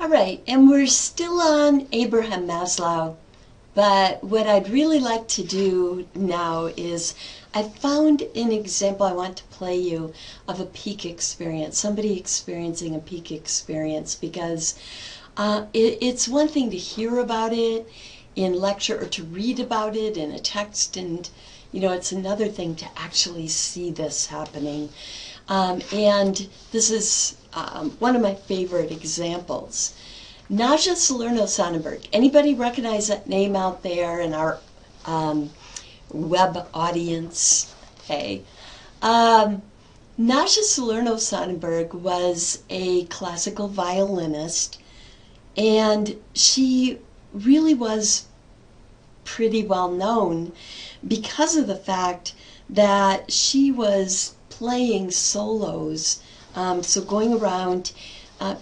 All right, and we're still on Abraham Maslow, but what I'd really like to do now is I found an example I want to play you of a peak experience, somebody experiencing a peak experience, because it's one thing to hear about it in lecture or to read about it in a text, and it's another thing to actually see this happening. And this is one of my favorite examples. Naja Salerno-Sonnenberg. Anybody recognize that name out there in our web audience? Hey. Naja Salerno-Sonnenberg was a classical violinist, and she really was pretty well known because of the fact that she was playing solos, so going around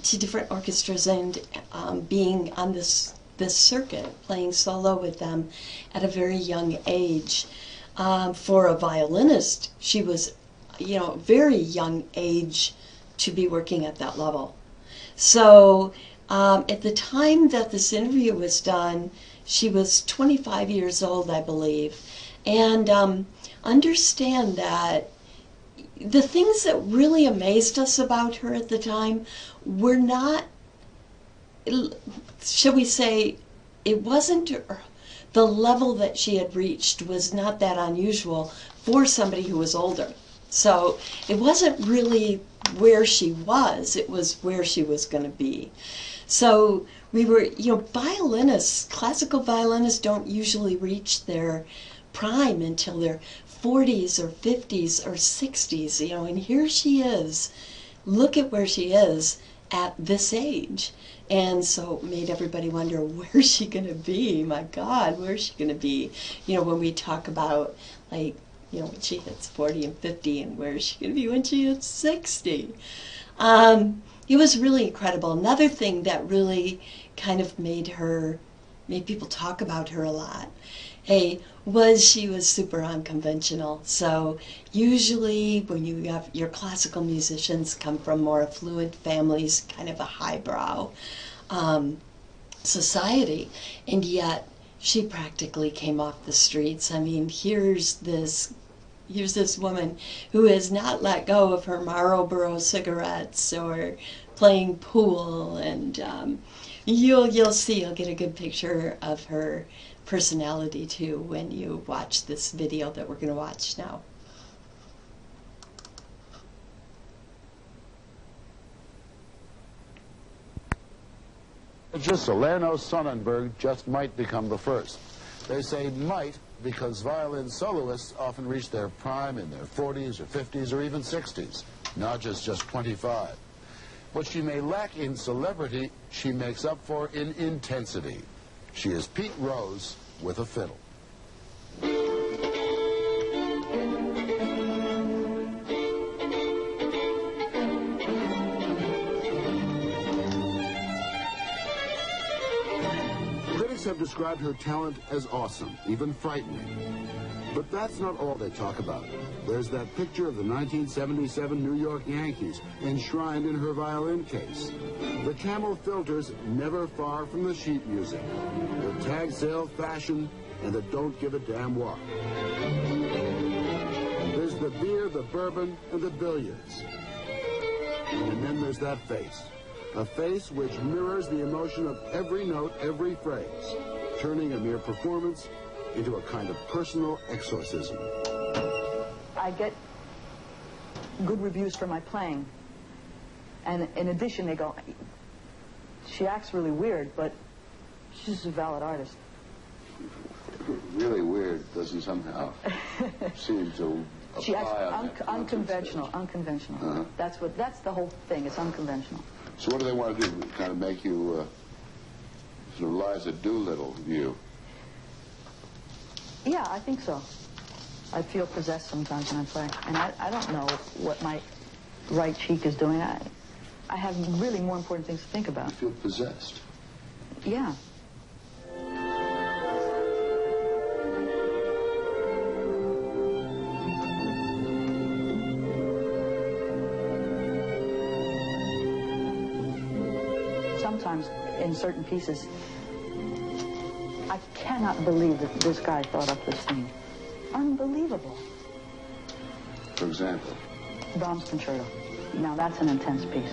to different orchestras and being on this circuit, playing solo with them at a very young age. For a violinist, she was, very young age to be working at that level. So at the time that this interview was done, she was 25 years old, I believe. And understand that the things that really amazed us about her at the time were not, shall we say, it wasn't the level that she had reached was not that unusual for somebody who was older. So it wasn't really where she was, it was where she was going to be. So we were, violinists, classical violinists don't usually reach their prime until their 40s or 50s or 60s, and here she is. Look at where she is at this age. And so it made everybody wonder, where's she going to be? My God, where's she going to be? When we talk about, like, when she hits 40 and 50, and where's she going to be when she hits 60? It was really incredible. Another thing that really kind of made people talk about her a lot, was she was super unconventional. So usually when you have your classical musicians come from more affluent families, kind of a highbrow society, and yet she practically came off the streets. I mean, here's this woman who has not let go of her Marlboro cigarettes or playing pool, and you'll get a good picture of her personality too when you watch this video that we're going to watch now. Salerno-Sonnenberg just might become the first. They say might because violin soloists often reach their prime in their 40s or 50s or even 60s. Naja's just 25. What she may lack in celebrity, she makes up for in intensity. She is Pete Rose with a fiddle. Critics have described her talent as awesome, even frightening. But that's not all they talk about. There's that picture of the 1977 New York Yankees enshrined in her violin case. The camel filters never far from the sheet music. The tag sale fashion and the don't give a damn walk. There's the beer, the bourbon, and the billiards. And then there's that face. A face which mirrors the emotion of every note, every phrase, turning a mere performance into a kind of personal exorcism. I get good reviews for my playing. And in addition, they go, she acts really weird, but she's a valid artist. Really weird doesn't somehow seem to apply. She acts unconventional. Uh-huh. That's the whole thing. It's unconventional. So what do they want to do? Kind of make you sort of Liza Doolittle view? Yeah, I think so. I feel possessed sometimes when I play. And I don't know what my right cheek is doing. I have really more important things to think about. You feel possessed? Yeah. sometimes in certain pieces, I cannot believe that this guy thought up this theme. Unbelievable. For example? Brahms Concerto. Now that's an intense piece.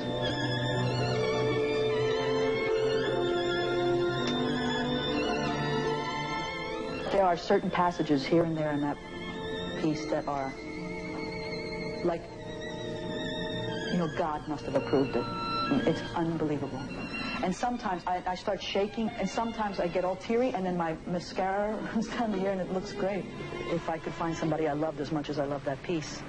There are certain passages here and there in that piece that are like, you know, God must have approved it. It's unbelievable. And sometimes I start shaking, and sometimes I get all teary, and then my mascara runs down the hair, and it looks great. If I could find somebody I loved as much as I love that piece.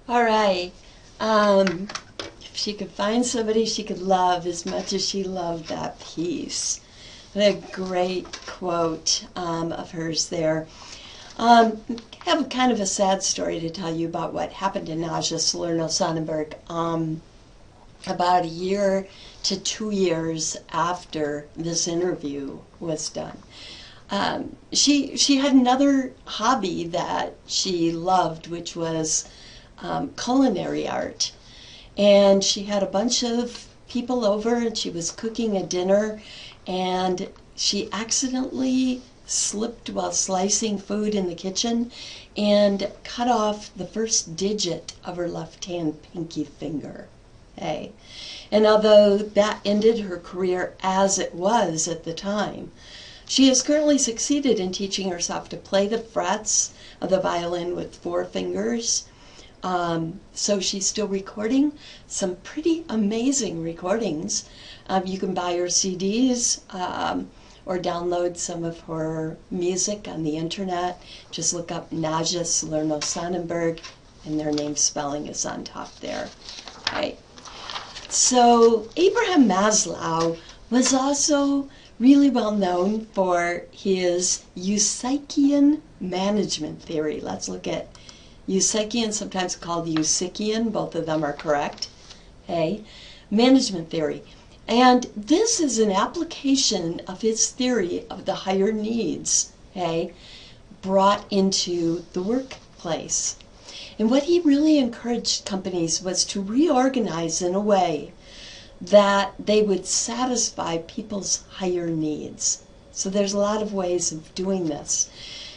All right. If she could find somebody she could love as much as she loved that piece. What a great quote of hers there. I have kind of a sad story to tell you about what happened to Naja Salerno-Sonnenberg about a year to 2 years after this interview was done. She had another hobby that she loved, which was culinary art. And she had a bunch of people over, and she was cooking a dinner, and she accidentally slipped while slicing food in the kitchen and cut off the first digit of her left-hand pinky finger. Okay? And although that ended her career as it was at the time, she has currently succeeded in teaching herself to play the frets of the violin with 4 fingers. So she's still recording some pretty amazing recordings. You can buy her CDs or download some of her music on the internet. Just look up Naja Salerno-Sonnenberg, and their name spelling is on top there. Right. So Abraham Maslow was also really well known for his Eutychian management theory. Let's look at Eutychian, sometimes called Eutychian, both of them are correct. Okay. Management theory. And this is an application of his theory of the higher needs, okay, brought into the workplace. And what he really encouraged companies was to reorganize in a way that they would satisfy people's higher needs. So there's a lot of ways of doing this.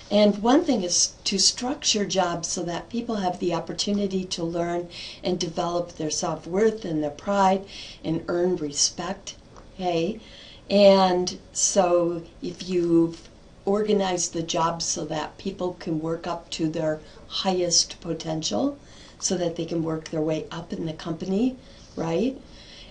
And one thing is to structure jobs so that people have the opportunity to learn and develop their self-worth and their pride and earn respect. Okay? And so if you've organized the jobs so that people can work up to their highest potential, so that they can work their way up in the company, right?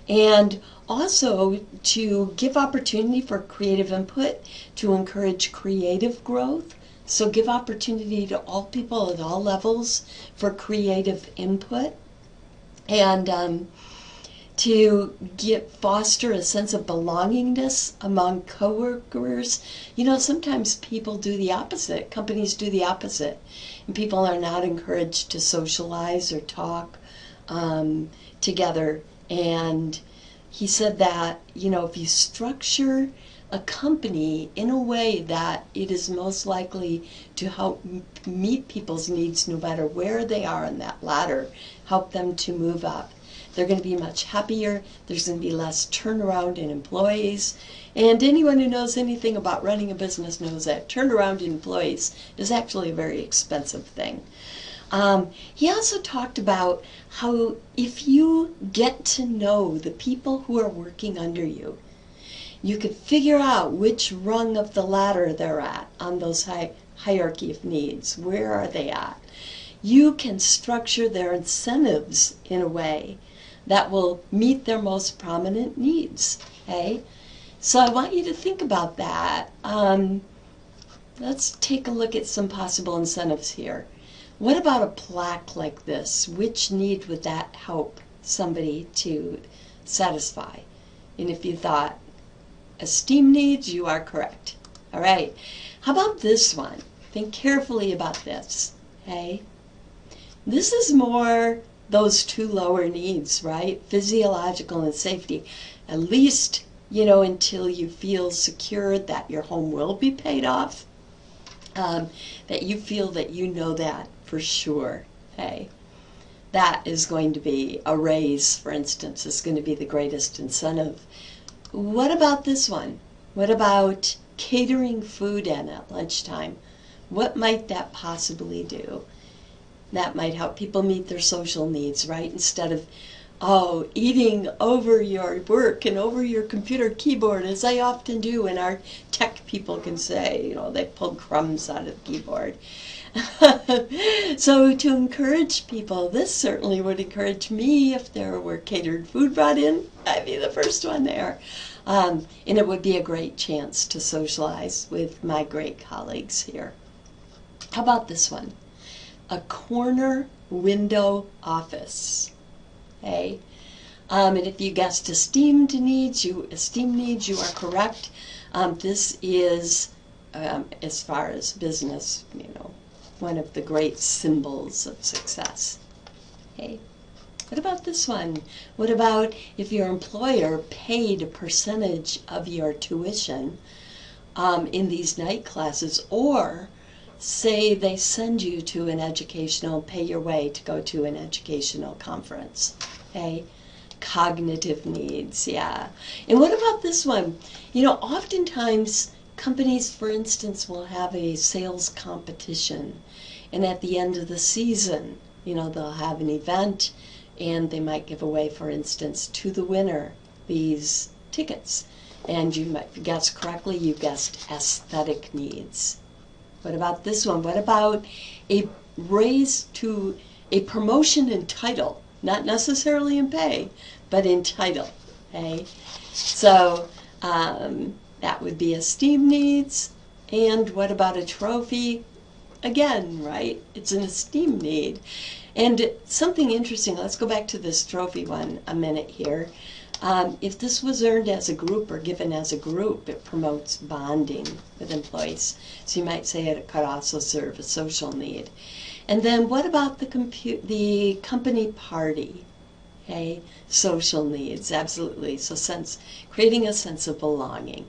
And also to give opportunity for creative input, to encourage creative growth. So give opportunity to all people at all levels for creative input, and to foster a sense of belongingness among coworkers. You know, sometimes people do the opposite. Companies do the opposite, and people are not encouraged to socialize or talk together. And he said that, you know, if you structure a company in a way that it is most likely to help meet people's needs no matter where they are on that ladder, help them to move up, they're going to be much happier. There's going to be less turnaround in employees. And anyone who knows anything about running a business knows that turnaround in employees is actually a very expensive thing. He also talked about how if you get to know the people who are working under you, you could figure out which rung of the ladder they're at on those hierarchy of needs. Where are they at? You can structure their incentives in a way that will meet their most prominent needs. Okay? So I want you to think about that. Let's take a look at some possible incentives here. What about a plaque like this? Which need would that help somebody to satisfy? And if you thought esteem needs, you are correct. All right. How about this one? Think carefully about this. Okay? This is more those 2 lower needs, right? Physiological and safety. At least, you know, until you feel secure that your home will be paid off. That you feel that you know that for sure. Okay? that is going to be a raise, for instance, is going to be the greatest incentive. What about this one? What about catering food in at lunchtime? What might that possibly do? That might help people meet their social needs, right? Instead of, oh, eating over your work and over your computer keyboard, as I often do, and our tech people can say, you know, they pulled crumbs out of the keyboard. So to encourage people, this certainly would encourage me if there were catered food brought in. I'd be the first one there. And it would be a great chance to socialize with my great colleagues here. How about this one? A corner window office. Okay? And if you guessed esteemed needs, you are correct. This is, as far as business, you know, one of the great symbols of success. Okay. What about this one? What about if your employer paid a percentage of your tuition in these night classes, or say they send you to an educational, pay your way to go to an educational conference? Okay. Cognitive needs, yeah. And what about this one? You know, oftentimes companies, for instance, will have a sales competition, and at the end of the season, you know, they'll have an event, and they might give away, for instance, to the winner these tickets. And you might guess correctly, you guessed aesthetic needs. What about this one? What about a raise to a promotion in title? Not necessarily in pay, but in title. Okay? So that would be esteem needs. And what about a trophy? Again, right? It's an esteem need. And something interesting, let's go back to this trophy one a minute here. If this was earned as a group or given as a group, it promotes bonding with employees. So you might say it could also serve a social need. And then what about the company party? Okay, social needs, absolutely. So creating a sense of belonging.